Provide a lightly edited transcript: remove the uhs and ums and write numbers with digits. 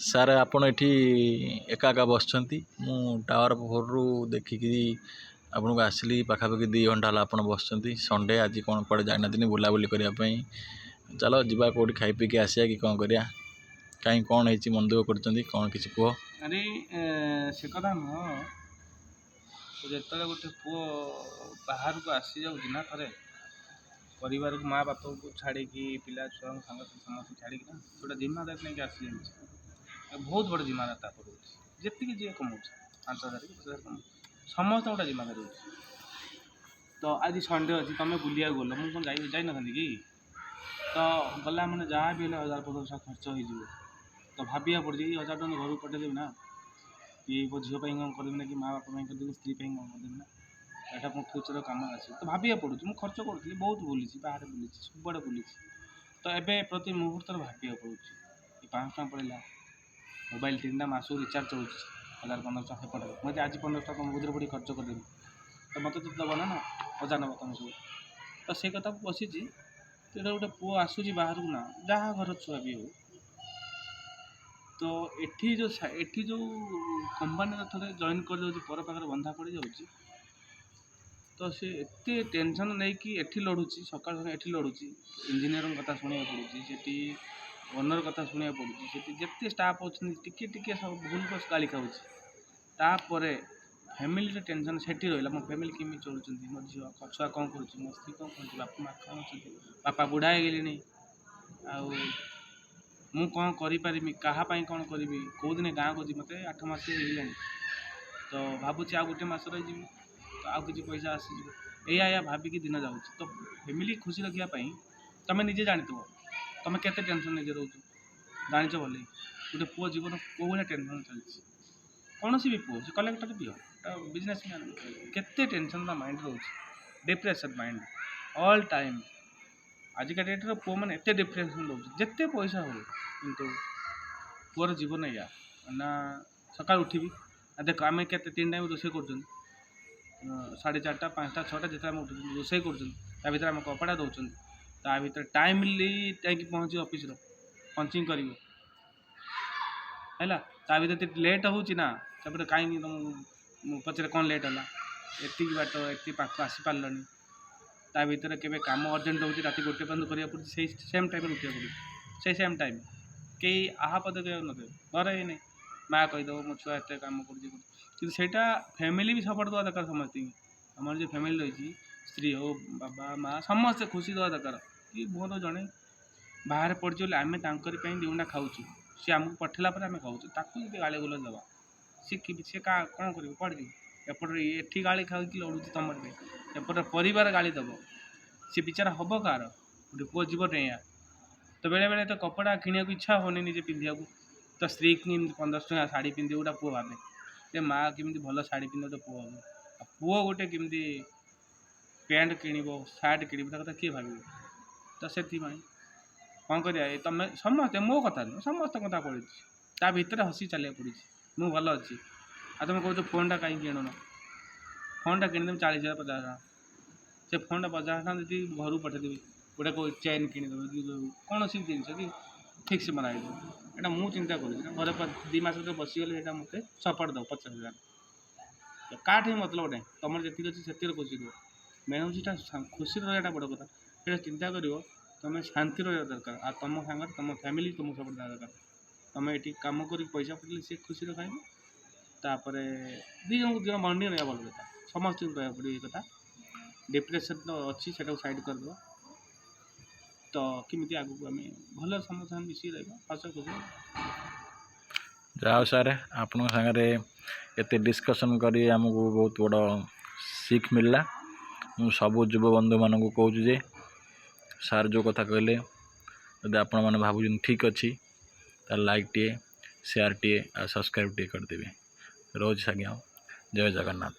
Sir ଆପଣ ଏଠି ଏକା ଏକା ବସିଛନ୍ତି। ମୁଁ ଟାୱାର ଫୋରରୁ ଦେଖିକି ଆପଣଙ୍କୁ ଆସିଲି, ପାଖାପାଖି 2 ଘଣ୍ଟା ହେଲା ଆପଣ ବସିଛନ୍ତି। ସଣ୍ଡେ ଆଜି କ'ଣ କୁଆଡ଼େ ଯାଇନାହାନ୍ତି ବୁଲାବୁଲି କରିବା ପାଇଁ? ଚାଲ ଯିବା କେଉଁଠି ଖାଇ ପିଇକି ଆସିବା କି କ'ଣ କରିବା? କାହିଁ କ'ଣ ହେଇଛି ମନ ଦୁଃଖ କରୁଛନ୍ତି, କ'ଣ କିଛି କୁହ। ଆରେ ସେ କଥା ନୁହଁ, ଯେତେବେଳେ ଗୋଟେ ପୁଅ ବାହାରକୁ ଆସିଯାଉଛି ନା, ଥରେ ପରିବାରକୁ ମା ବାପାକୁ ଛାଡ଼ିକି ପିଲା ଛୁଆଙ୍କୁ ସାଙ୍ଗସାଥି ସମସ୍ତଙ୍କୁ ଛାଡ଼ିକି ନା ଗୋଟେ ଜିମ୍ମାଦାରି ନେଇକି ଆସିଯାଉଛି। ବହୁତ ବଡ଼ ଜିମ୍ମାଦାରି ତା ଉପରେ ହେଉଛି। ଯେତିକି ଯିଏ କମାଉଛି 5,000 କି 10,000 କମାଉଛି, ସମସ୍ତଙ୍କୁ ଗୋଟେ ଜିମ୍ମାଦାରି ହେଉଛି। ତ ଆଜି ସଣ୍ଡେ ଅଛି, ତୁମେ ବୁଲିବାକୁ ଗଲ, ମୁଁ କ'ଣ ଯାଇନଥାନ୍ତି କି? ତ ଗଲା ମାନେ ଯାହା ବି ହେଲେ 1,000-1,500 ଖର୍ଚ୍ଚ ହେଇଯିବ। ତ ଭାବିବାକୁ ପଡ଼ୁଛି କି 1,000 ଟଙ୍କା ଘରକୁ ପଠେଇଦେବି ନା, କି ଝିଅ ପାଇଁ କ'ଣ କରିବି ନା, କି ମା ବାପା ପାଇଁ କରିଦେବି, ସ୍ତ୍ରୀ ପାଇଁ କ'ଣ କରିଦେବି ନା, ଏଇଟା ମୋ ଫ୍ୟୁଚର କାମରେ ଆସିବ। ତ ଭାବିବାକୁ ପଡ଼ୁଛି। ମୁଁ ଖର୍ଚ୍ଚ କରୁଥିଲି, ବହୁତ ବୁଲିଛି, ବାହାରେ ବୁଲିଛି, ସବୁଆଡ଼େ ବୁଲିଛି। ତ ଏବେ ପ୍ରତି ମୁହୂର୍ତ୍ତରେ ଭାବିବାକୁ ପଡ଼ୁଛି। 500 ଟଙ୍କା ପଳେଇଲା, ମୋବାଇଲ 3ଟା ମାସକୁ ରିଚାର୍ଜ ଚଳୁଛି 1,000-1,500 ସେପଟେ। ମୁଁ ଯଦି ଆଜି 1500 ଟଙ୍କା ମୁଦ୍ରେ ପଡ଼ି ଖର୍ଚ୍ଚ କରିଦେବି, ତ ମୋତେ ତ ଦେବ ନା, ମଜା ନେବ ତମେ ସବୁ। ତ ସେଇ କଥା ବସିଛି। ତେଣୁ ଗୋଟେ ପୁଅ ଆସୁଛି ବାହାରକୁ ନା, ଯାହା ଘର ଛୁଆ ବି ହଉ, ତ ଏଠି ଯେଉଁ କମ୍ପାନୀରେ ଥରେ ଜଏନ୍ କରିଯାଉଛି, ପର ପାଖରେ ବନ୍ଧା ପଡ଼ିଯାଉଛି, ତ ସେ ଏତେ ଟେନସନ୍ ନେଇକି ଏଠି ଲଢ଼ୁଛି, ସକାଳୁ ସକାଳୁ ଏଠି ଲଢ଼ୁଛି। ଇଞ୍ଜିନିୟରଙ୍କ କଥା ଶୁଣିବାକୁ ପଡ଼ୁଛି, ସେଠି ଓନର୍ କଥା ଶୁଣିବାକୁ ପଡ଼ୁଛି, ସେଠି ଯେତେ ଷ୍ଟାଫ୍ ଅଛନ୍ତି ଟିକେ ଟିକେ ସବୁ ଭୁଲ ବସ୍ ଗାଳି ଖାଉଛି। ତାପରେ ଫ୍ୟାମିଲିର ଟେନସନ୍ ସେଠି ରହିଲା। ମୋ ଫ୍ୟାମିଲି କେମିତି ଚଳୁଛନ୍ତି, ମୋ ଝିଅ ଛୁଆ କ'ଣ କରୁଛି, ମୋ ସ୍ତ୍ରୀ କ'ଣ କରୁଛି, ବାପା ମା କ'ଣ ଅଛନ୍ତି, ବାପା ବୁଢ଼ା ହେଇଗଲେଣି, ଆଉ ମୁଁ କ'ଣ କରିପାରିବି, କାହା ପାଇଁ କ'ଣ କରିବି, କେଉଁଦିନ ଗାଁକୁ ଯିବି? ମୋତେ 8 ମାସ ହେଇଗଲାଣି। ତ ଭାବୁଛି ଆଉ 1 ମାସ ରହିଯିବି, ତ ଆଉ କିଛି ପଇସା ଆସିଯିବ। ଏଇଆ ଭାବିକି ଦିନ ଯାଉଛି। ତ ଫ୍ୟାମିଲି ଖୁସି ରଖିବା ପାଇଁ ତୁମେ ନିଜେ ଜାଣିଥିବ, ତୁମେ କେତେ ଟେନସନ୍ ନିଜେ ରହୁଛ, ଜାଣିଛ ବୋଲି। ଗୋଟେ ପୁଅ ଜୀବନ କେଉଁ ଭଳିଆ ଟେନସନ୍ ଚାଲିଛି। କୌଣସି ବି ପୁଅ, ସେ କଲେକ୍ଟର ବି ହଉ, ବିଜନେସ୍ ମ୍ୟାନ୍, କେତେ ଟେନସନ୍ ତା ମାଇଣ୍ଡ ରହୁଛି। Depression mind all time. ଆଜିକା ଡେଟ୍ର ପୁଅମାନେ ଏତେ ଡିପ୍ରେସନ୍ ରହୁଛି, ଯେତେ ପଇସା ହଉ, କିନ୍ତୁ ପୁଅର ଜୀବନ ଏଇଆ ନା। ସକାଳୁ ଉଠିବି, ଦେଖ ଆମେ କେତେ 3 ଟାଇମ୍ ରୋଷେଇ କରୁଛନ୍ତି, 4:30, 5ଟା, 6ଟା ଯେତେବେଳେ ଆମେ ଉଠୁଛନ୍ତି ରୋଷେଇ କରୁଛନ୍ତି, ତା ଭିତରେ ଆମେ କପଡ଼ା ଦେଉଛନ୍ତି, ତା ଭିତରେ ଟାଇମଲି ଯାଇକି ପହଞ୍ଚିବ ଅଫିସର, ପଞ୍ଚିଂ କରିବ ହେଲା। ତା ଭିତରେ ଟିକେ ଲେଟ୍ ହେଉଛି ନା, ତାପରେ କାହିଁକି ମୁଁ ପଛରେ କ'ଣ ଲେଟ୍ ହେଲା, ଏତିକି ବାଟ ଏତିକି ପାଖ ଆସିପାରିଲନି। ତା ଭିତରେ କେବେ କାମ ଅର୍ଜେଣ୍ଟ ହେଉଛି, ରାତି 1 ପର୍ଯ୍ୟନ୍ତ କରିବାକୁ ପଡ଼ୁଛି, ସେଇ ସେମ୍ ଟାଇମ୍ରେ ଉଠିବାକୁ ପଡ଼ୁଛି, ସେଇ ସେମ୍ ଟାଇମ୍। କେହି ଆହା ପଦେ କହିବାକୁ ନଥିବେ, ଘରେ ହେଇନି ମାଆ କହିଦେବ ମୋ ଛୁଆ ଏତେ କାମ କରୁଛି। କିନ୍ତୁ ସେଇଟା ଫ୍ୟାମିଲି ବି ସପୋର୍ଟ ଦେବା ଦରକାର ସମସ୍ତଙ୍କୁ। ଆମର ଯେଉଁ ଫ୍ୟାମିଲି ରହିଛି, ସ୍ତ୍ରୀ ହଉ, ବାବା ମା', ସମସ୍ତେ ଖୁସି ଦେବା ଦରକାର। କି ମୋର ଜଣେ ବାହାରେ ପଡ଼ିଛି ବୋଲି ଆମେ ତାଙ୍କରି ପାଇଁ 2 ଗୁଣ୍ଡା ଖାଉଛୁ, ସେ ଆମକୁ ପଠେଇଲା ପରେ ଆମେ ଖାଉଛୁ। ତାକୁ ଯଦି ଗାଳି ଗୁଲଜ ଦେବା, ସେ କ'ଣ କରିବ, କୁଆଡ଼େ ଯିବ? ଏପଟରେ ଏଠି ଗାଳି ଖାଇକି ଲଢ଼ୁଛି ତମର ପାଇଁ, ଏପଟରେ ପରିବାର ଗାଳି ଦେବ, ସେ ବିଚାରା ହେବ କାହାର? ଗୋଟେ ପୁଅ ଜୀବନ ଏଇଆ। ତ ବେଳେବେଳେ ତ କପଡ଼ା କିଣିବାକୁ ଇଚ୍ଛା ହେଉନି ନିଜେ ପିନ୍ଧିବାକୁ, ତ ସ୍ତ୍ରୀ କେମିତି 1500 ଟଙ୍କା ଶାଢ଼ୀ ପିନ୍ଧିବ, ଗୋଟେ ପୁଅ ଭାବେ ଯେ ମାଆ କେମିତି ଭଲ ଶାଢ଼ୀ ପିନ୍ଧିବ, ଗୋଟେ ପୁଅ ଭାବେ। ଆଉ ପୁଅ ଗୋଟେ କେମିତି ପ୍ୟାଣ୍ଟ କିଣିବ, ସାର୍ଟ କିଣିବ, ତା କଥା କିଏ ଭାବିବ? ତ ସେଥିପାଇଁ କ'ଣ କରିବା, ତମେ ସମସ୍ତେ, ମୋ କଥା ନୁହଁ, ସମସ୍ତଙ୍କ କଥା ପଡ଼ିଛି। ତା ଭିତରେ ହସି ଚାଲିବାକୁ ପଡ଼ିଛି। ମୁଁ ଭଲ ଅଛି, ଆଉ ତୁମେ କହୁଛ ଫୋନ୍ଟା କାହିଁକି କିଣୁନ? ଫୋନ୍ଟା କିଣିଦେବି 40,000 50,000। ସେ ଫୋନ୍ଟା 50,000 ଟଙ୍କା ଯଦି ଘରକୁ ପଠେଇଦେବି, ଗୋଟେ ଚେନ୍ କିଣିଦେବ, କି କୌଣସି ଜିନିଷ କି ଫିକ୍ସ ବନାଇଦେବ, ଏଇଟା ମୁଁ ଚିନ୍ତା କରୁଛି ନା। ଘରେ 2 ମାସ ଭିତରେ ବସିଗଲେ ସେଇଟା ମୋତେ ସପୋର୍ଟ ଦେବ 50,000। କାହାଠି ମତଲବ ନାହିଁ, ତୁମର ଯେତିକି ଅଛି ସେତିକି ଖୁସି ରୁହ। ମେନ୍ ହେଉଛି ସେଇଟା ଖୁସିରେ ରହିବାଟା ବଡ଼ କଥା। ସେଇଟା ଚିନ୍ତା କରିବ, ତୁମେ ଶାନ୍ତି ରହିବା ଦରକାର। ଆଉ ତୁମ ସାଙ୍ଗରେ ତୁମ ଫ୍ୟାମିଲି ତୁମକୁ ସପୋର୍ଟ ଦେବା ଦରକାର। ତୁମେ ଏଠି କାମ କରିକି ପଇସା ପଠେଇଲେ ସେ ଖୁସିରେ ଖାଇବ। ତାପରେ 2 ଜଣଙ୍କୁ 2 ଜଣ ବଣ୍ଡିଂ ରହିବା ଭଲ କଥା। ସମସ୍ତଙ୍କୁ ରହିବାକୁ ପଡ଼ିବ। ଏଇ କଥା ଡିପ୍ରେସନ୍ ତ ଅଛି, ସେଟାକୁ ସାଇଡ଼୍ କରିଦେବ। ତ କେମିତି ଆଗକୁ ଆମେ ଭଲ ସମସ୍ତଙ୍କ ମିଶିକି ରହିବା, ହସ ଖୁସି। ଯାହା ହଉ ସାର୍, ଆପଣଙ୍କ ସାଙ୍ଗରେ ଏତେ ଡିସ୍କସନ୍ କରି ଆମକୁ ବହୁତ ବଡ଼ ଶିଖ ମିଳିଲା। ମୁଁ ସବୁ ଯୁବବନ୍ଧୁମାନଙ୍କୁ କହୁଛି ଯେ ସାର୍ ଯେଉଁ କଥା କହିଲେ, ଯଦି ଆପଣମାନେ ଭାବୁଛନ୍ତି ଠିକ୍ ଅଛି, ତାହେଲେ ଲାଇକ୍ଟିଏ, ସେୟାରଟିଏ ଆଉ ସବସ୍କ୍ରାଇବ୍ଟିଏ କରିଦେବେ। ରହୁଛି ଆଜ୍ଞା, ଜୟ ଜଗନ୍ନାଥ।